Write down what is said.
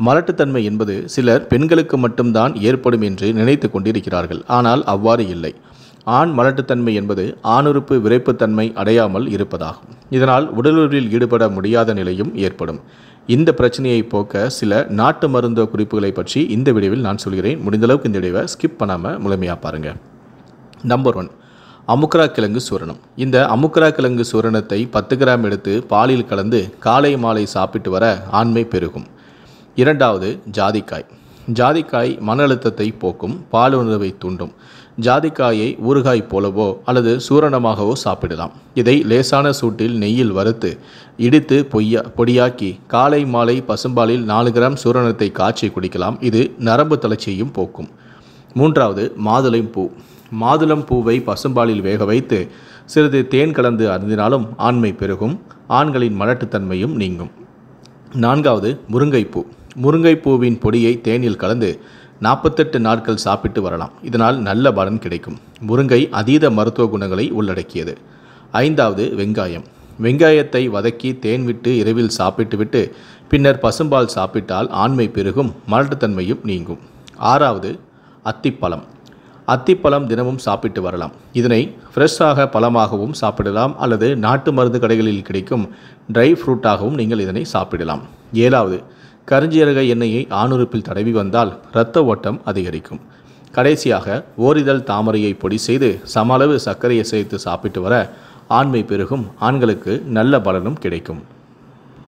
மலட்டுத்தன்மை என்பது சிலர் பெண்களுக்கு மட்டும்தான் ஏற்படும் என்று நினைத்து கொண்டிருக்கிறார்கள். ஆனால் அவ்வாறு இல்லை. ஆண் மலட்டுத்தன்மை என்பது ஆணுறுப்பு விரைப்புத்தன்மை அடையாமல் இருப்பதாகும். இதனால் உடலுறவில் ஈடுபட முடியாத நிலையும் ஏற்படும். இந்த பிரச்சனையை போக்க சில நாட்டு மருத்துவ குறிப்புகளை பற்றி இந்த வீடியோவில் நான் சொல்கிறேன். முடிந்தளவுக்கு இந்த வீடியோவை ஸ்கிப் பண்ணாமல் முழுமையாக பாருங்கள். நம்பர் 1, அமுக்கரா கிழங்கு சூரணம். இந்த அமுக்கரா கிழங்கு சூரணத்தை 10 கிராம் எடுத்து பாலில் கலந்து காலை மாலை சாப்பிட்டு வர ஆண்மை பெருகும். 2வது, ஜாதிக்காய். ஜாதிக்காய் மன அழுத்தத்தை போக்கும், பாலுணர்வை தூண்டும். ஜாதிக்காயை ஊறுகாய் போலவோ அல்லது சூரணமாகவோ சாப்பிடலாம். இதை லேசான சூட்டில் நெய்யில் வறுத்து இடித்து பொடியாக்கி காலை மாலை பசும்பாலில் 4 கிராம் சூரணத்தை காய்ச்சி குடிக்கலாம். இது நரம்பு தளர்ச்சியையும் போக்கும். 3வது, மாதுளம் பூ. மாதுளம் பூவை பசும்பாலில் வேக வைத்து சிறிது தேன் கலந்து அருந்தினாலும் ஆண்மை பெருகும், ஆண்களின் மலட்டுத்தன்மையும் நீங்கும். 4வது, முருங்கைப்பூ. முருங்கைப்பூவின் பொடியை தேனில் கலந்து 48 நாட்கள் சாப்பிட்டு வரலாம். இதனால் நல்ல பலன் கிடைக்கும். முருங்கை அதீத மருத்துவ குணங்களை உள்ளடக்கியது. 5வது, வெங்காயம். வெங்காயத்தை வதக்கி தேன் விட்டு இரவில் சாப்பிட்டு விட்டு பின்னர் பசும்பால் சாப்பிட்டால் ஆண்மை பெருகும், மலட்டுத்தன்மையும் நீங்கும். 6வது, அத்திப்பழம். அத்திப்பழம் தினமும் சாப்பிட்டு வரலாம். இதனை ஃப்ரெஷ்ஷாக பழமாகவும் சாப்பிடலாம் அல்லது நாட்டு மருந்து கடைகளில் கிடைக்கும் ட்ரை ஃப்ரூட்டாகவும் நீங்கள் இதனை சாப்பிடலாம். 7வது, கருஞ்சீரக எண்ணெயை ஆணுறுப்பில் தடவி வந்தால் இரத்த ஓட்டம் அதிகரிக்கும். கடைசியாக, ஓரிதழ் தாமரையை பொடி செய்து சம அளவு சர்க்கரையை சேர்த்து சாப்பிட்டு வர ஆண்மை பெருகும், ஆண்களுக்கு நல்ல பலனும் கிடைக்கும்.